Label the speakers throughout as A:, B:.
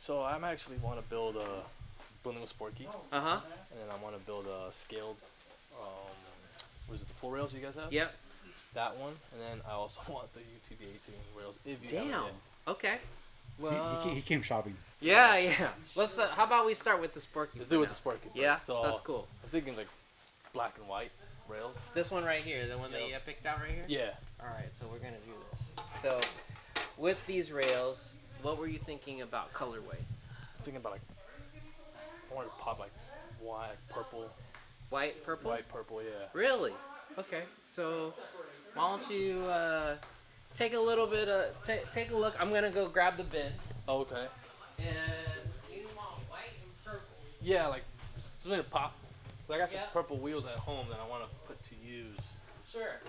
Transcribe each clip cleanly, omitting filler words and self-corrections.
A: So I'm actually want to build a building a Sporky,
B: Uh-huh.
A: and then I want to build a scaled. Um, what is it? The full rails you guys have?
B: Yep.
A: That one, and then I also want the UTV 18 rails if you have it
B: Damn.
A: yet.
B: Okay. Well.
C: He came shopping.
B: Yeah, yeah. Let's. How about we start with the Sporky?
A: Let's
B: for
A: do it with
B: now?
A: the Sporky. First.
B: Yeah,
A: So
B: that's cool.
A: I'm thinking like black and white rails.
B: This one right here, the one that
A: Yep.
B: you picked out right here.
A: Yeah.
B: All right, so we're gonna do this. So, with these rails, what were you thinking about colorway?
A: I'm thinking about like I want to pop like white, purple,
B: White, purple.
A: white, purple. Yeah.
B: Really? Okay. So, why don't you take a little bit of take a look? I'm gonna go grab the bins.
A: Oh, okay.
B: And you want white and purple.
A: Yeah, like something to pop. So I got some
B: Yeah.
A: purple wheels at home that I want to put to use.
B: Sure.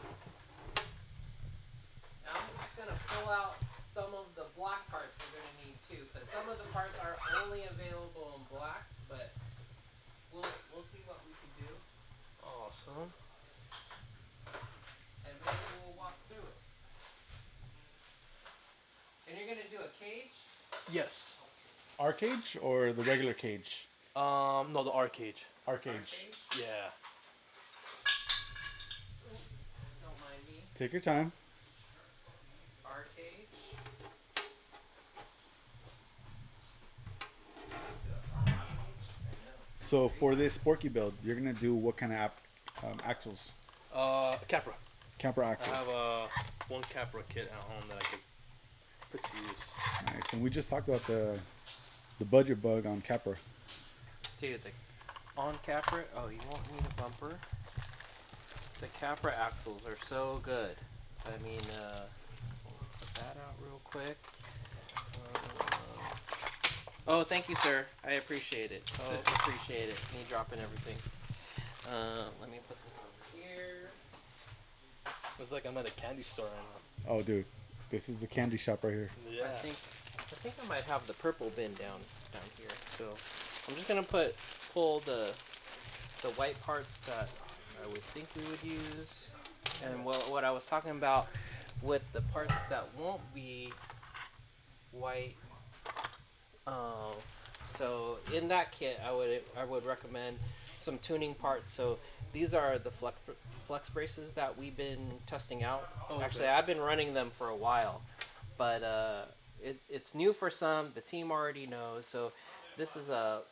B: Now I'm just gonna pull out some of the black parts we're gonna need too, because some of the parts are only available in black, but we'll see what we can do,
A: Awesome.
B: and maybe we'll walk through it. And you're gonna do a cage?
A: Yes.
C: R cage or the regular cage?
A: No, the R cage.
C: R cage.
A: Yeah.
B: Don't mind me.
C: Take your time.
B: R cage.
C: So for this Sporky build, you're gonna do what kind of axles?
A: Capra.
C: Camper
A: I
C: axles.
A: have one Capra kit at home that I could put to use.
C: Nice. And we just talked about the budget bug on Capra.
B: Dude, the on Capra. Oh, you won't need a bumper. The Capra axles are so good. I mean, put that out real quick. Oh, thank you, sir. I appreciate it. Oh, appreciate it. Me dropping everything. Let me put this over here.
A: It's like I'm at a candy store right
C: Oh, dude, this is the candy shop right here.
A: now. Yeah.
B: I think I might have the purple bin down here. So I'm just gonna pull the white parts that I would think we would use, and what I was talking about with the parts that won't be white. So in that kit, I would recommend some tuning parts. So these are the flex braces that we've been testing out.
A: Oh, okay.
B: Actually, I've been running them for a while, but it's new for some. The team already knows. So this is a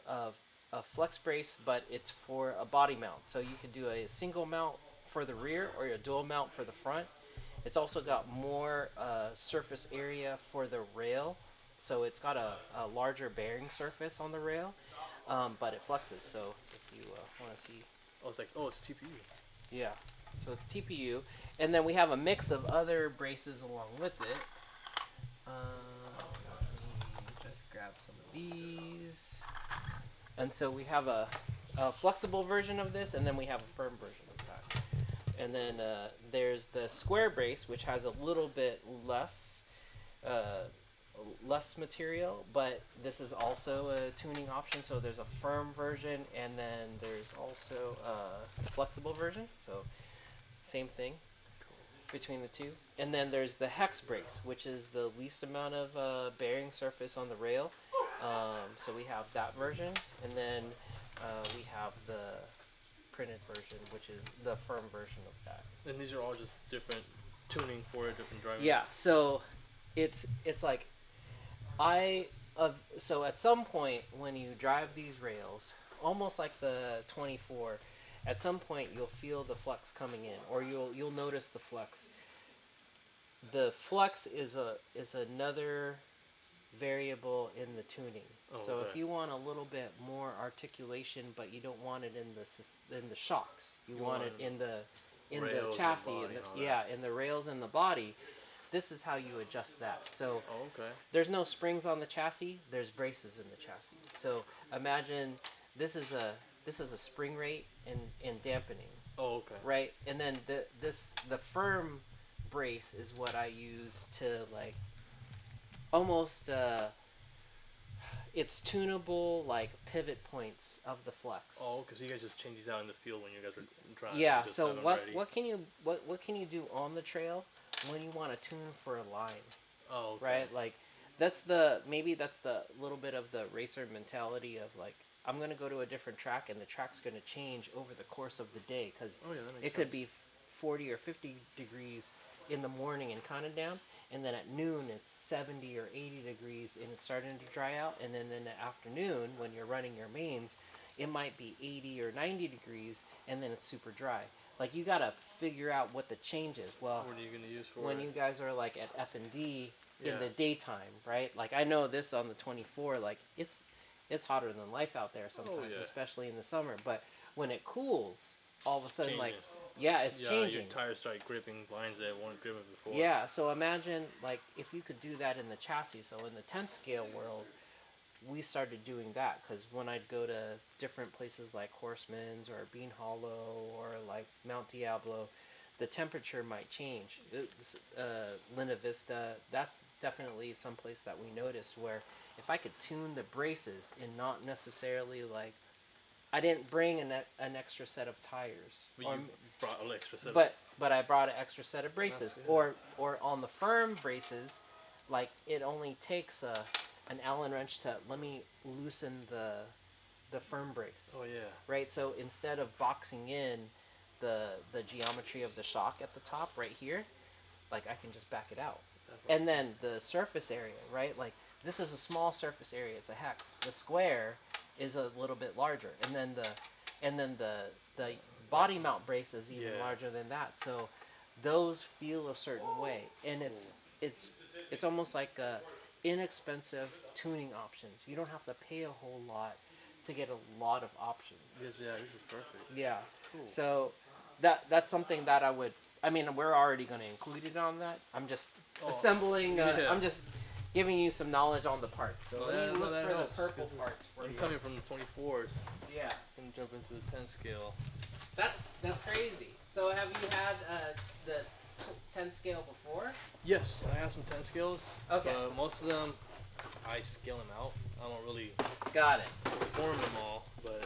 B: flex brace, but it's for a body mount. So you could do a single mount for the rear or a dual mount for the front. It's also got more surface area for the rail. So it's got a larger bearing surface on the rail, but it flexes. So if you want to see,
A: I was like, oh, it's TPU.
B: yeah. So it's TPU, and then we have a mix of other braces along with it. Let me just grab some of these, and so we have a flexible version of this, and then we have a firm version of that. And then there's the square brace, which has a little bit less material, but this is also a tuning option. So there's a firm version, and then there's also a flexible version. So same thing between the two. And then there's the hex brace, which is the least amount of bearing surface on the rail. So we have that version, and then we have the printed version, which is the firm version of that.
A: And these are all just different tuning for different driving.
B: Yeah, so it's like so at some point when you drive these rails, almost like the 24, at some point you'll feel the flex coming in, or you'll notice the flex. The flex is another variable in the tuning.
A: Oh,
B: so
A: okay.
B: if you want a little bit more articulation, but you don't want it in the shocks, you want it in the
A: rails,
B: chassis,
A: the body, and all that.
B: in the rails and the body. This is how you adjust that. So
A: Oh, okay.
B: there's no springs on the chassis. There's braces in the chassis. So imagine this is a spring rate and dampening,
A: Oh, okay.
B: right? And then the firm brace is what I use to like almost it's tunable like pivot points of the flex.
A: Oh, because you guys just change these out in the field when you guys are driving.
B: Yeah.
A: Just
B: So
A: have them
B: what
A: ready.
B: what can you do on the trail when you want to tune for a line?
A: Oh, okay.
B: Right? Like maybe that's the little bit of the racer mentality of like I'm gonna go to a different track and the track's gonna change over the course of the day because
A: Oh yeah, that makes
B: it could
A: sense.
B: be 40 or 50 degrees in the morning and kind of down, and then at noon it's 70 or 80 degrees and it's starting to dry out, and then in the afternoon when you're running your mains, it might be 80 or 90 degrees and then it's super dry. Like you gotta figure out what the change is. Well,
A: What are you gonna use for
B: when
A: it?
B: you guys are like at F&D in
A: Yeah.
B: the daytime, right? Like I know this on the 24, like it's hotter than life out there sometimes,
A: yeah.
B: especially in the summer. But when it cools, all of a sudden, like
A: Changing.
B: yeah, it's
A: Yeah,
B: changing.
A: your tires start gripping lines that weren't gripping before.
B: Yeah, so imagine like if you could do that in the chassis. So in the 10 scale world, we started doing that because when I'd go to different places like Horseman's or Bean Hollow or like Mount Diablo, the temperature might change. Linda Vista, that's definitely some place that we noticed where if I could tune the braces and not necessarily like I didn't bring an extra set of tires,
A: But
B: or,
A: you brought an extra set.
B: but I brought an extra set of braces,
A: yeah.
B: or on the firm braces, like it only takes an Allen wrench to let me loosen the firm brace,
A: Oh yeah.
B: right? So instead of boxing in the geometry of the shock at the top right here, like I can just back it out.
A: Definitely.
B: And then the surface area, right? Like this is a small surface area, it's a hex. The square is a little bit larger, and then the body mount brace is even
A: Yeah.
B: larger than that. So those feel a certain way, and it's almost like inexpensive tuning options. You don't have to pay a whole lot to get a lot of options.
A: This is perfect.
B: Yeah.
A: Cool.
B: So that's something that I would. I mean, we're already going to include it on that. I'm just assembling.
A: yeah.
B: I'm just giving you some knowledge on the parts. So
A: No,
B: let me look
A: that
B: for
A: helps,
B: the purple
A: 'cause
B: parts. For
A: I'm
B: you.
A: coming from the 24s.
B: Yeah,
A: I'm jump into the 10 scale.
B: that's crazy. So have you had the 10 scale before?
A: Yes, I have some 10 scales.
B: Okay.
A: Most of them, I scale them out. I don't really
B: Got it.
A: form them all, but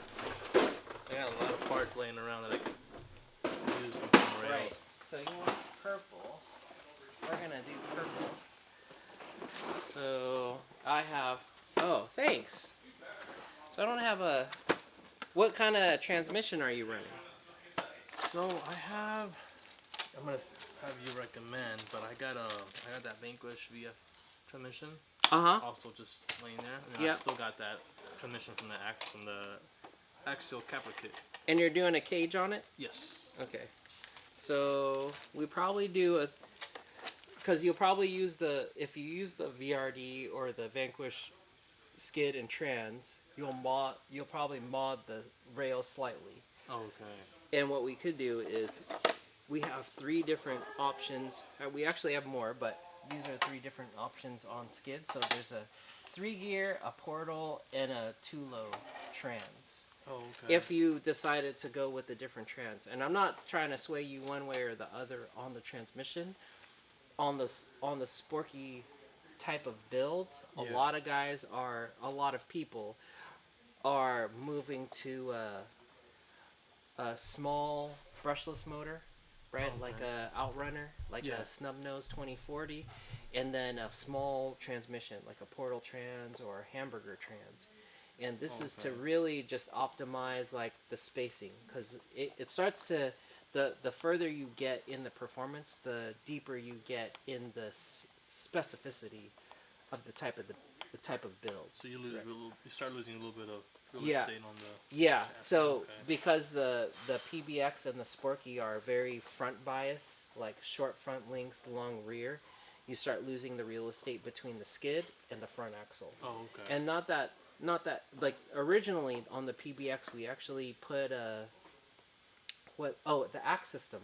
A: I got a lot of parts laying around that I can use from somewhere
B: Right.
A: else.
B: So you want purple? We're gonna do purple. So I have. Oh, thanks. So I don't have a. What kind of transmission are you running?
A: So I'm gonna have you recommend, but I got that Vanquish VF transmission,
B: Uh huh.
A: also just laying there, and
B: Yeah.
A: I still got that transmission from the axial capper kit.
B: And you're doing a cage on it?
A: Yes.
B: Okay. So we probably do a. Because you'll probably use if you use the VRD or the Vanquish skid and trans, you'll probably mod the rail slightly.
A: Okay.
B: And what we could do is we have 3 different options. We actually have more, but these are 3 different options on skid. So there's a 3 gear, a portal, and a 2-low trans.
A: Oh, okay.
B: If you decided to go with a different trans, and I'm not trying to sway you one way or the other on the transmission, on the Sporky type of builds, a
A: Yeah.
B: lot of people are moving to a small brushless motor, right?
A: Oh,
B: Like
A: okay.
B: a Outrunner, like
A: Yeah.
B: a snub nose 2040, and then a small transmission like a Portal Trans or a Hamburger Trans. And this is to
A: Okay.
B: really just optimize like the spacing, because it starts to the further you get in the performance, the deeper you get in the specificity of the type of build.
A: So you lose
B: Right.
A: you start losing a little bit of real
B: Yeah.
A: estate on the.
B: Yeah, so
A: Okay.
B: because the PBX and the Sporky are very front bias, like short front links, long rear, you start losing the real estate between the skid and the front axle.
A: Oh, okay.
B: And not that like originally on the PBX we actually put the axe system.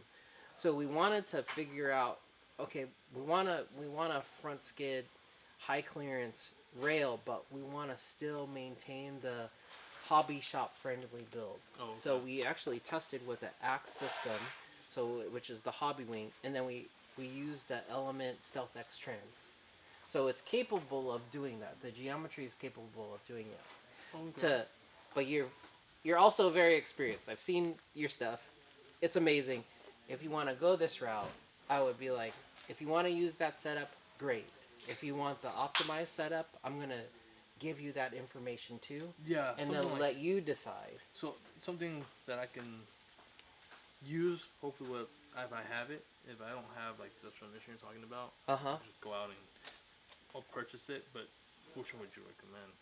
B: So we wanted to figure out, okay, we want a front skid high clearance rail, but we want to still maintain the hobby shop friendly build.
A: Oh, okay.
B: So we actually tested with the axe system, which is the hobby wing, and then we used the Element Stealth X Trans. So it's capable of doing that. The geometry is capable of doing it.
A: Okay.
B: But you're also very experienced. I've seen your stuff. It's amazing. If you want to go this route, I would be like, if you want to use that setup, great. If you want the optimized setup, I'm gonna give you that information too.
A: Yeah.
B: And
A: something
B: then
A: like,
B: let you decide.
A: so something that I can use. Hopefully, if I have it. If I don't have like the transmission you're talking about,
B: Uh-huh.
A: just go out and I'll purchase it. But which one would you recommend?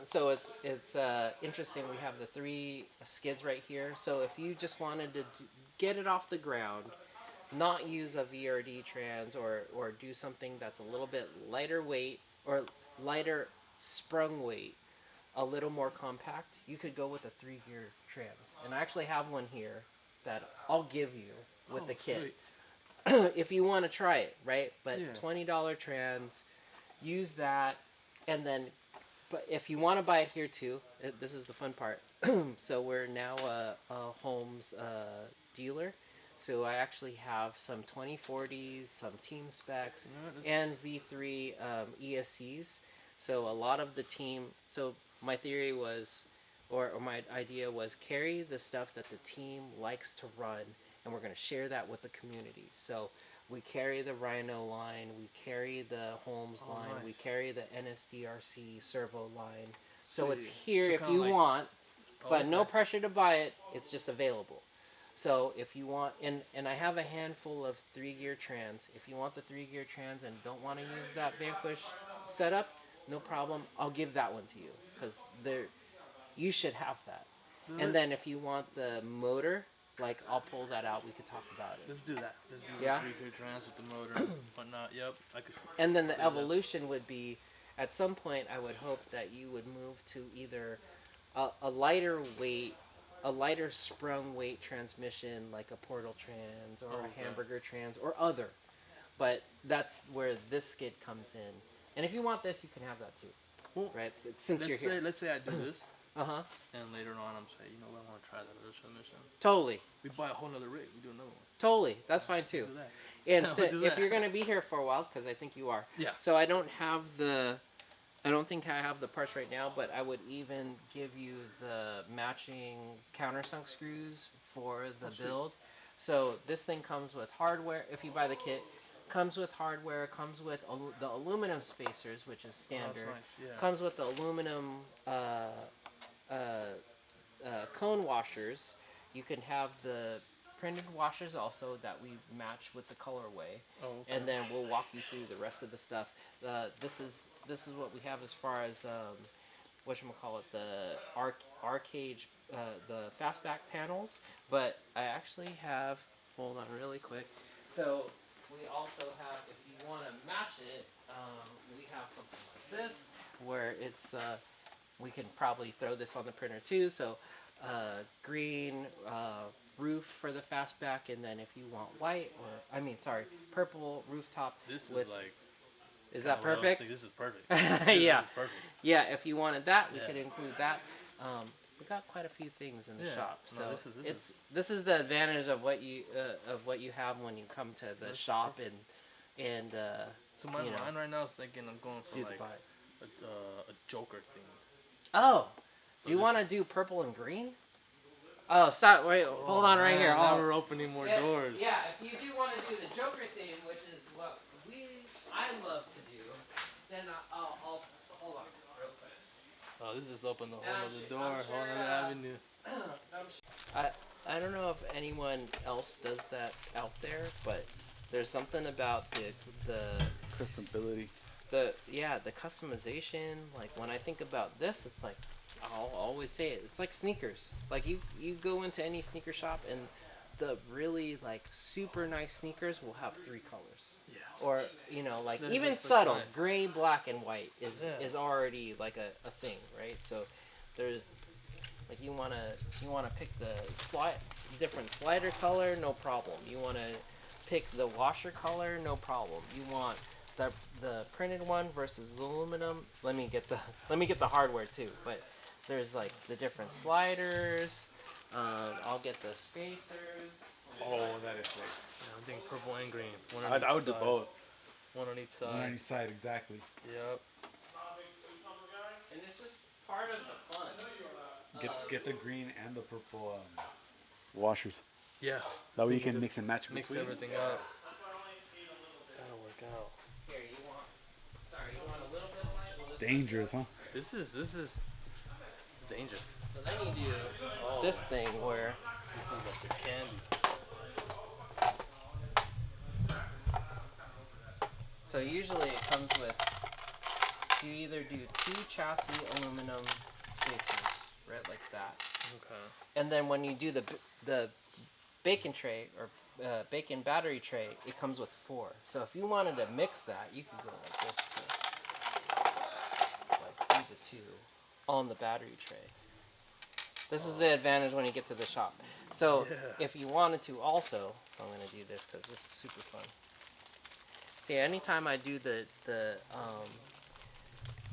B: So it's interesting. We have the 3 skids right here. So if you just wanted to get it off the ground, not use a VRD trans or do something that's a little bit lighter weight or lighter sprung weight, a little more compact, you could go with a 3-gear trans. And I actually have one here that I'll give you with the kit. If you want to try it, right? But
A: Yeah.
B: $20 trans, use that, and then, but if you want to buy it here too, this is the fun part. So we're now a Holmes dealer. So I actually have some 2040s, some team specs, and V3 ESCs. So a lot of the team. So my theory was, or my idea was, carry the stuff that the team likes to run, and we're going to share that with the community. So we carry the Rhino line, we carry the Holmes line, we
A: nice.
B: carry the NSDRC servo line. So
A: So
B: it's
A: you-
B: here
A: so
B: if
A: kinda
B: you
A: like-
B: want, but no
A: okay.
B: pressure to buy it. It's just available. So if you want, and I have a handful of 3-gear trans. If you want the 3-gear trans and don't want to use that Vanquish setup, no problem. I'll give that one to you because you should have that. And then if you want the motor, like I'll pull that out. We could talk about it.
A: Let's do that. Let's do
B: Yeah?
A: the 3-gear trans with the motor and whatnot. Yep. I could.
B: And then
A: see
B: the
A: that.
B: evolution would be, at some point, I would hope that you would move to either a lighter weight, a lighter sprung weight transmission, like a Portal Trans or
A: Okay.
B: a Hamburger Trans or other. But that's where this skid comes in. And if you want this, you can have that too,
A: Well,
B: right? Since you're here.
A: let's say I do this,
B: Uh-huh.
A: and later on I'm saying, you know what, I want to try that other transmission.
B: Totally.
A: We buy a whole nother rig. We do another one.
B: Totally. That's fine too.
A: Do that.
B: And
A: We'll
B: so
A: do
B: if
A: that.
B: you're going to be here for a while, because I think you are.
A: Yeah.
B: So I don't think I have the parts right now, but I would even give you the matching countersunk screws for the
A: sweet.
B: build. So this thing comes with hardware. If you buy the kit, comes with hardware, comes with the aluminum spacers, which is standard.
A: nice, yeah.
B: Comes with the aluminum cone washers. You can have the printed washers also that we match with the colorway.
A: Oh, okay.
B: And then we'll walk you through the rest of the stuff. This is what we have as far as whatchamacallit, the arcade, the fastback panels. But I actually have, hold on really quick. So we also have, if you want to match it, we have something like this where it's we can probably throw this on the printer too. So green roof for the fastback, and then if you want white purple rooftop.
A: This
B: with,
A: is like.
B: is that
A: what I was
B: perfect?
A: thinking. This is perfect.
B: Yeah.
A: This is perfect.
B: Yeah, if you wanted that, we
A: Yeah.
B: could include that. We got quite a few things in the
A: Yeah.
B: shop,
A: No,
B: so
A: this is-
B: the advantage of what you have when you come to the
A: That's
B: shop and
A: So my
B: you know,
A: mind right now is thinking I'm going for
B: do the
A: like
B: buy.
A: a Joker thing.
B: Oh,
A: So
B: do you
A: this-
B: want to do purple and green? Oh, stop! Wait, hold on right here.
A: Now
B: I'll-
A: we're opening more
B: Yeah,
A: doors.
B: Yeah, if you do want to do the Joker theme, which is what I love to do, then I'll hold on real quick.
A: Oh, this just opened a whole
B: And I'm
A: other
B: su-
A: door,
B: I'm
A: whole
B: sure,
A: other avenue.
B: I don't know if anyone else does that out there, but there's something about the
C: Customability.
B: the customization. Like when I think about this, it's like I'll always say it. It's like sneakers. Like you go into any sneaker shop and the really like super nice sneakers will have 3 colors.
A: Yeah.
B: Or like
A: That's
B: even
A: just
B: subtle
A: nice.
B: gray, black, and white is
A: Yeah.
B: is already like a thing, right? So there's like you wanna pick the different slider color, no problem. You wanna pick the washer color, no problem. You want the printed one versus the aluminum. Let me get the hardware too. But there's like the different sliders. I'll get the spacers.
C: Oh, that is great.
A: Yeah, I'm thinking purple and green. One on
C: I
A: each
C: would do
A: side.
C: both.
A: One on each side.
C: One on each side, exactly.
A: Yep.
B: And it's just part of the fun.
C: Get the green and the purple washers.
A: Yeah.
C: That way you
A: Think
C: can
A: just
C: mix and match
A: Mix
C: between.
A: everything up. That'll work out.
C: Dangerous, huh?
A: This is dangerous.
B: So then you do this thing where
A: This is like the candy.
B: so usually it comes with you either do 2 chassis aluminum spacers, right, like that.
A: Okay.
B: And then when you do the bacon tray or bacon battery tray, it comes with 4. So if you wanted to mix that, you could go like this too. Like do the 2 on the battery tray. This is the advantage when you get to the shop. So if you wanted to also, I'm going to do this because this is super fun. See, anytime I do the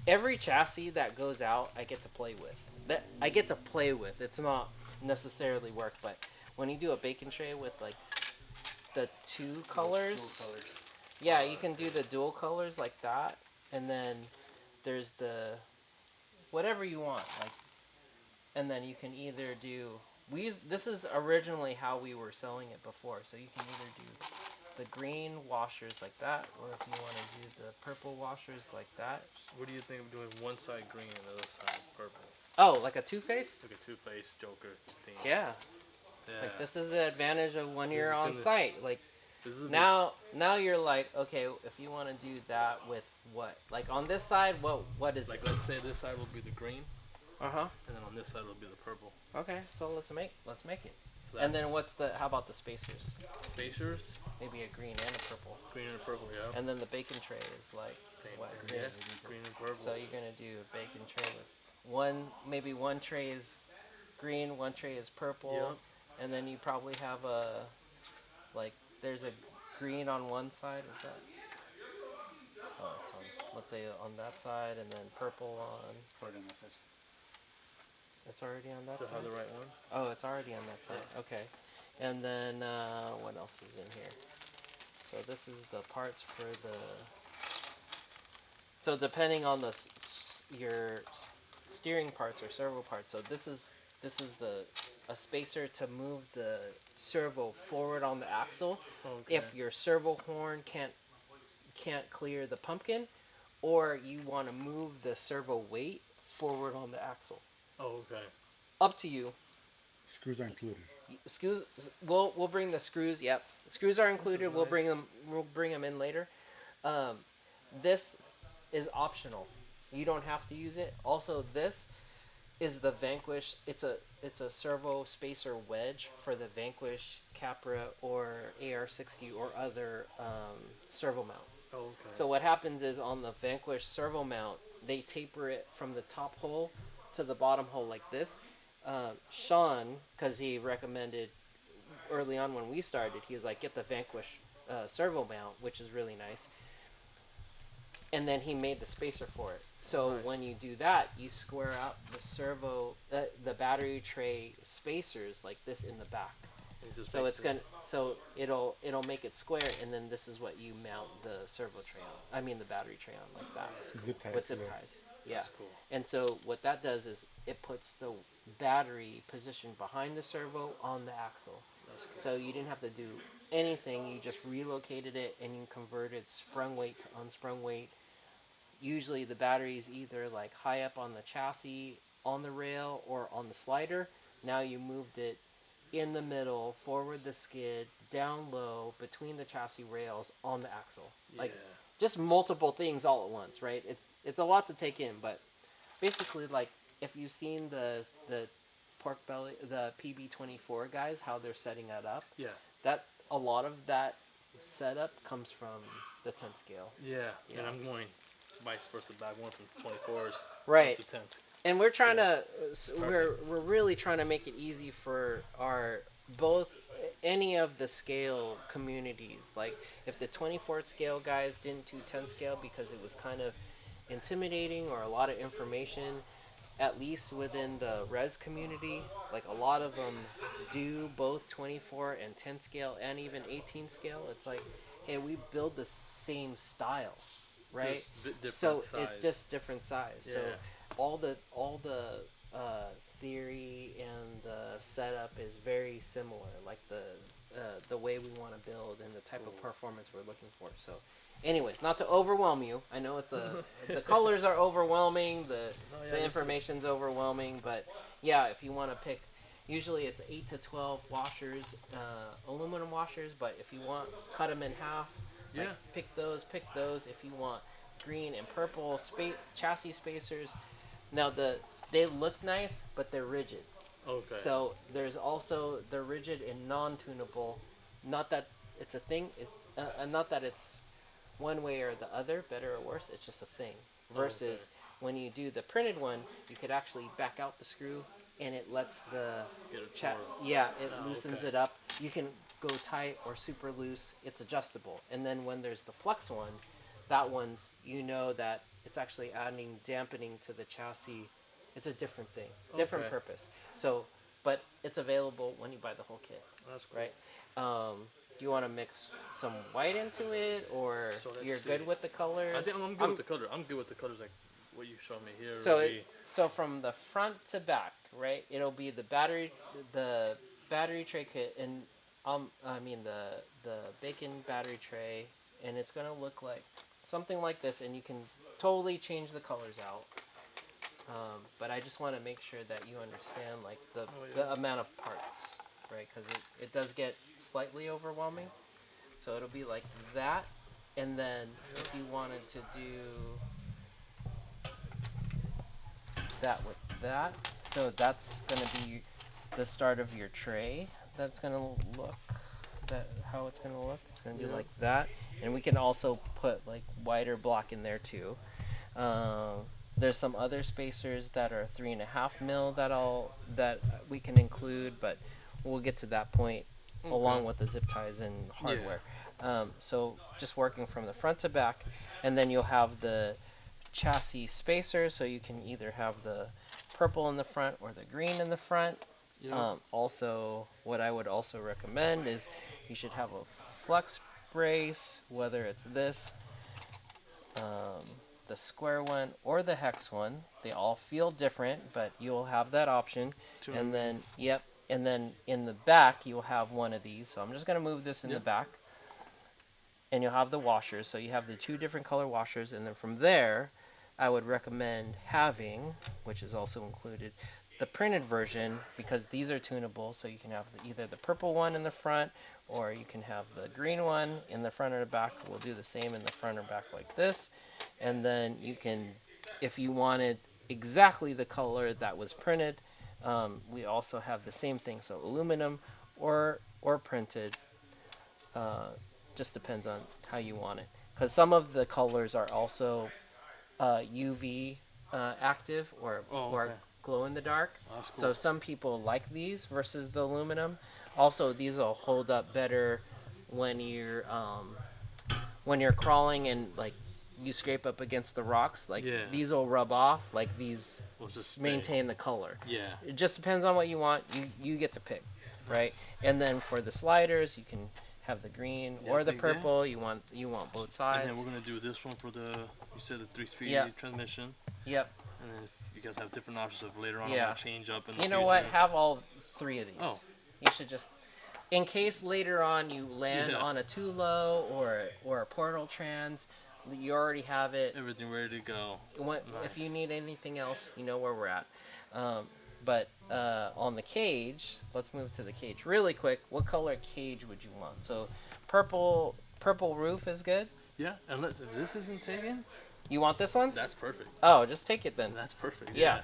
B: every chassis that goes out, I get to play with. I get to play with. It's not necessarily work, but when you do a bacon tray with like the 2 colors, yeah, you can do the dual colors like that, and then there's the whatever you want, like, and then you can either do this is originally how we were selling it before, so you can either do the green washers like that, or if you want to do the purple washers like that.
A: What do you think of doing one side green and the other side purple?
B: Oh, like a two-face?
A: Like a two-faced Joker theme.
B: Yeah.
A: Yeah.
B: Like this is the advantage of when you're
A: is
B: on
A: in the-
B: site. Like
A: This is a
B: now you're like, okay, if you want to do that with what? Like on this side, what is
A: like
B: it?
A: let's say this side will be the green,
B: Uh-huh.
A: and then on this side will be the purple.
B: Okay, so let's make it.
A: So that
B: And then how about the spacers?
A: spacers,
B: Maybe a green and a purple.
A: green and purple, yeah.
B: And then the bacon tray is like
A: Same
B: what?
A: thing. Yeah. Green and purple.
B: So you're gonna do a bacon tray with maybe one tray is green, one tray is purple,
A: Yep.
B: and then you probably have there's a green on one side. Is that? Oh, it's on. Let's say on that side, and then purple on.
C: Sorry, on that side.
B: It's already on that
A: So
B: side.
A: have the right one.
B: Oh, it's already on that side.
A: Yeah.
B: Okay. And then what else is in here? So this is the parts for the. So depending on your steering parts or servo parts. So this is a spacer to move the servo forward on the axle.
A: Okay.
B: If your servo horn can't clear the pumpkin, or you want to move the servo weight forward on the axle.
A: Oh, okay.
B: Up to you.
C: Screws are included.
B: Screws. We'll bring the screws. Yep, screws are included. We'll bring them. We'll bring them in later. This is optional. You don't have to use it. Also, this is the Vanquish. It's a servo spacer wedge for the Vanquish, Capra, or AR60 or other servo mount.
A: Oh, okay.
B: So what happens is on the Vanquish servo mount, they taper it from the top hole to the bottom hole like this. Sean, because he recommended early on when we started, he was like, get the Vanquish servo mount, which is really nice. And then he made the spacer for it. So
A: Nice.
B: when you do that, you square out the servo, the battery tray spacers like this in the back.
A: It just
B: So
A: makes
B: it's so it'll make it square, and then this is what you mount the servo tray on. I mean the battery tray on like that
C: Zip tie.
B: with zip
C: yeah.
B: ties. Yeah.
A: That's cool.
B: And so what that does is it puts the battery positioned behind the servo on the axle.
A: That's cool.
B: So you didn't have to do anything. You just relocated it and you converted sprung weight to unsprung weight. Usually the battery is either like high up on the chassis, on the rail, or on the slider. Now you moved it in the middle, forward the skid, down low, between the chassis rails, on the axle. Like
A: Yeah.
B: just multiple things all at once, right? It's a lot to take in, but basically, like if you've seen the pork belly, the PB24 guys, how they're setting that up,
A: Yeah.
B: that a lot of that setup comes from the 10 scale.
A: Yeah.
B: Yeah.
A: And I'm going vice versa back, one from 24s
B: Right.
A: to 10s.
B: And we're trying
A: Yeah.
B: to we're really trying to make it easy for our both any of the scale communities. Like if the 24 scale guys didn't do 10 scale because it was kind of intimidating or a lot of information, at least within the res community, like a lot of them do both 24 and 10 scale and even 18 scale. It's like, hey, we build the same style, right?
A: Just different
B: So
A: size.
B: it's just different size. So
A: Yeah.
B: all the theory and the setup is very similar. Like the the way we want to build and the type of performance we're looking for. So, anyways, not to overwhelm you. I know it's the colors are overwhelming, the information's overwhelming, but yeah, if you want to pick, usually it's 8 to 12 washers, aluminum washers. But if you want, cut them in half. Like, pick those. If you want green and purple chassis spacers. Now they look nice, but they're rigid.
A: Okay.
B: So there's also they're rigid and non-tunable. Not that it's a thing. Not that it's one way or the other, better or worse. It's just a thing. Versus when you do the printed one, you could actually back out the screw, and it lets the it loosens it up. You can go tight or super loose. It's adjustable. And then when there's the flex one, that one's that it's actually adding dampening to the chassis. It's a different thing, different purpose. So, but it's available when you buy the whole kit.
A: That's cool.
B: Right. Do you want to mix some white into it, or you're good with the colors?
A: I think I'm good with the color. I'm good with the colors like what you showed me here.
B: So from the front to back, right? It'll be the battery tray kit, and the bacon battery tray, and it's gonna look like something like this, and you can totally change the colors out. But I just want to make sure that you understand like the amount of parts, right? Because it does get slightly overwhelming. So it'll be like that, and then if you wanted to do that with that, so that's gonna be the start of your tray. That's gonna look how it's gonna look. It's gonna be like that, and we can also put like white or black in there too. There's some other spacers that are 3.5 mil that we can include, but we'll get to that point along with the zip ties and hardware. So just working from the front to back, and then you'll have the chassis spacer, so you can either have the purple in the front or the green in the front. Also, what I would also recommend is you should have a flex brace, whether it's this, the square one or the hex one. They all feel different, but you'll have that option. And then and then in the back you'll have one of these. So I'm just going to move this in the back, and you'll have the washers. So you have the 2 different color washers, and then from there I would recommend having, which is also included, the printed version, because these are tunable. So you can have either the purple one in the front, or you can have the green one in the front or the back. We'll do the same in the front or back like this. And then you can, if you wanted exactly the color that was printed, we also have the same thing. So aluminum or printed, just depends on how you want it. Because some of the colors are also UV active or glow in the dark.
A: That's cool.
B: So some people like these versus the aluminum. Also, these will hold up better when you're crawling and like you scrape up against the rocks. Like these will rub off. Like these maintain the color. Yeah. It just depends on what you want. You get to pick, right? And then for the sliders, you can have the green or the purple. You want both sides.
A: And then we're gonna do this one for you said the 3-speed transmission.
B: Yep.
A: And then you guys have different options of later on. Yeah. Change up. In the
B: you know
A: future.
B: what? Have all 3 of these. Oh. You should just, in case later on you land on a Tulo or a Portal Trans, you already have it.
A: Everything ready to go.
B: Nice. If you need anything else, you know where we're at. But on the cage, let's move to the cage really quick. What color cage would you want? So purple roof is good.
A: Yeah, unless if this isn't taken.
B: You want this one?
A: That's perfect.
B: Oh, just take it then.
A: That's perfect.
B: Yeah.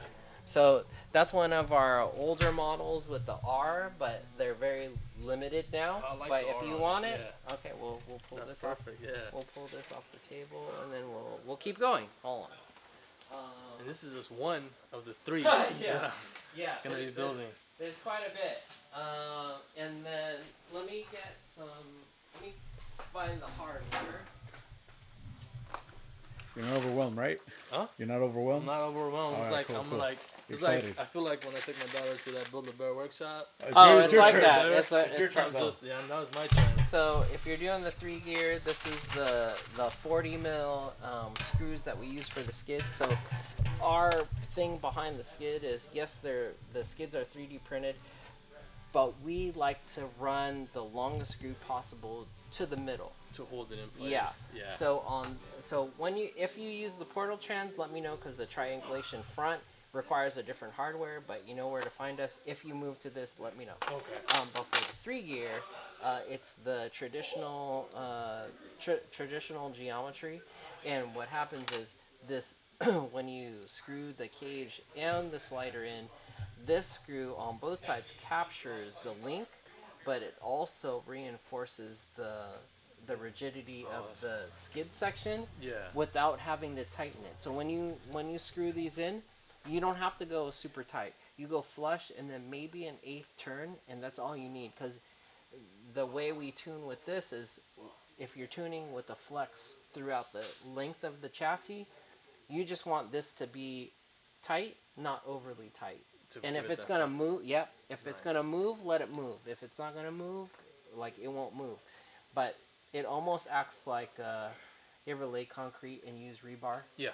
B: So that's one of our older models with the R, but they're very limited now.
A: I like
B: but
A: the
B: if
A: R
B: you
A: on
B: want
A: it,
B: it, okay, we'll pull
A: that's
B: this
A: perfect,
B: off.
A: Yeah.
B: We'll pull this off the table, and then we'll keep going. Hold on.
A: And this is just one of the 3.
B: Yeah.
A: Gonna be building.
B: There's quite a bit. And then let me find the hardware.
C: You're not overwhelmed, right?
A: Huh?
C: You're not overwhelmed?
A: I'm not overwhelmed.
C: All
A: It's
C: right,
A: like
C: cool,
A: I'm
C: cool.
A: like it's
C: Excited.
A: like I feel like when I take my daughter to that Build-A-Bear workshop.
B: It's
C: your
B: like
C: turn.
B: that.
C: It's your turn.
A: Now it's my turn.
B: So if you're doing the 3 gear, this is the 40 mil screws that we use for the skid. So our thing behind the skid is, yes, the skids are 3D printed. but we like to run the longest screw possible to the middle.
A: To hold it in place.
B: Yeah.
A: Yeah.
B: So if you use the portal trans, let me know, because the triangulation front requires a different hardware, but you know where to find us. If you move to this, let me know.
A: Okay.
B: But for the 3 gear, it's the traditional traditional geometry, and what happens is this when you screw the cage and the slider in, this screw on both sides captures the link, but it also reinforces the rigidity of the skid section
A: Yeah.
B: without having to tighten it. So when you screw these in, you don't have to go super tight. You go flush and then maybe an eighth turn, and that's all you need. Because the way we tune with this is, if you're tuning with a flex throughout the length of the chassis, you just want this to be tight, not overly tight. And if it's gonna move, if it's gonna move, let it move. If it's not gonna move, like, it won't move. But it almost acts like, you ever lay concrete and use rebar?
A: Yeah.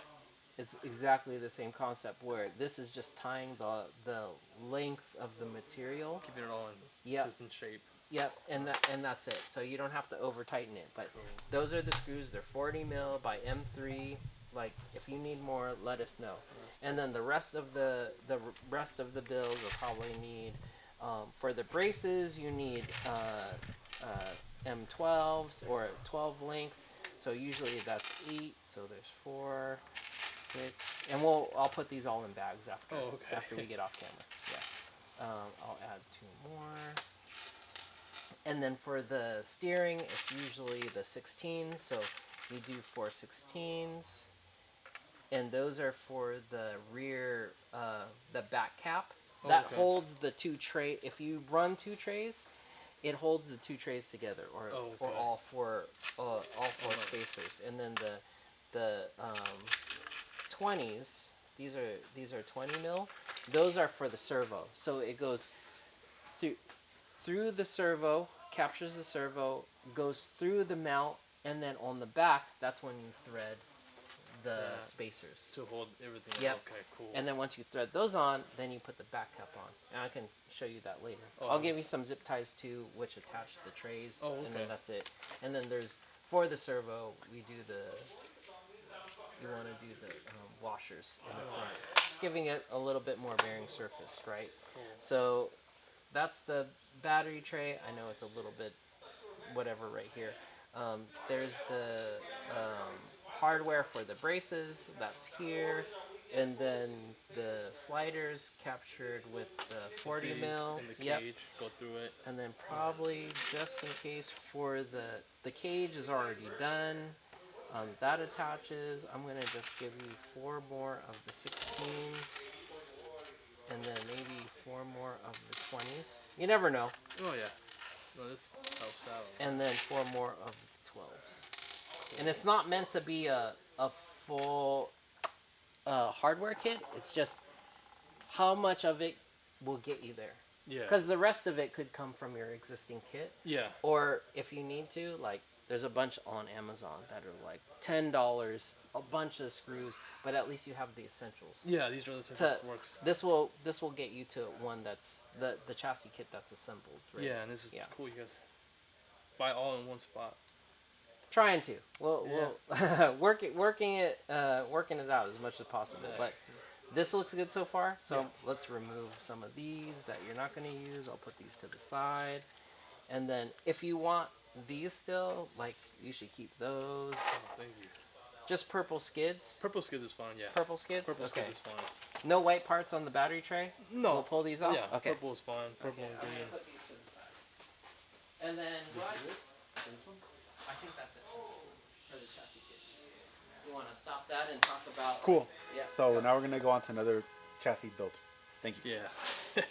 B: It's exactly the same concept, where this is just tying the length of the material.
A: Keeping it all in
B: Yep.
A: consistent shape.
B: Yep, and that's it. So you don't have to over tighten it. But those are the screws. They're 40 mil by M3. Like, if you need more, let us know. And then the rest of the build will probably need, for the braces, you need M12s or 12 length. So usually that's 8. So there's 4, 6, and I'll put these all in bags after after we get off camera. Yeah. I'll add 2 more. And then for the steering, it's usually the 16s. So you do 4 16s. And those are for the rear, the back cap. That holds the 2 tray. If you run 2 trays, it holds the 2 trays together, or all four spacers. And then the 20s. These are 20 mil. Those are for the servo. So it goes through the servo, captures the servo, goes through the mount, and then on the back, that's when you thread the spacers
A: to hold everything.
B: Yep.
A: Okay, cool.
B: And then once you thread those on, then you put the back cap on. And I can show you that later. I'll give you some zip ties too, which attach the trays.
A: Oh, okay.
B: And then that's it. And then for the servo, you want to do the washers in the front, just giving it a little bit more bearing surface, right?
A: Cool.
B: So that's the battery tray. I know it's a little bit whatever right here. There's the hardware for the braces, that's here, and then the sliders captured with the 40 mil.
A: And the cage, go through it.
B: And then probably, just in case, for the cage is already done. That attaches. I'm gonna just give you 4 more of the 16s, and then maybe 4 more of the 20s. You never know.
A: Oh yeah. No, this helps out.
B: And then 4 more of the 12s. And it's not meant to be a full hardware kit. It's just how much of it will get you there.
A: Yeah.
B: Because the rest of it could come from your existing kit.
A: Yeah.
B: Or if you need to, like, there's a bunch on Amazon that are like $10, a bunch of screws, but at least you have the essentials.
A: Yeah, these are the essentials. Works.
B: This will get you to one that's the chassis kit that's assembled. Right?
A: Yeah, and this is cool. You guys buy all in one spot.
B: Trying to. We'll working it out as much as possible.
A: Nice.
B: But this looks good so far. So let's remove some of these that you're not going to use. I'll put these to the side. And then if you want these still, like, you should keep those.
A: Oh, thank you.
B: Just purple skids.
A: Purple skids is fine. Yeah.
B: Purple skids.
A: Purple skids is fine.
B: No white parts on the battery tray.
A: No.
B: We'll pull these off.
A: Yeah.
B: Okay.
A: Purple is fine. Purple and green.
B: Put these to the side. And then I think that's it for the chassis kit. You want to stop that and talk about?
C: Cool.
B: Yeah.
C: So now we're gonna go on to another chassis build. Thank you.
A: Yeah.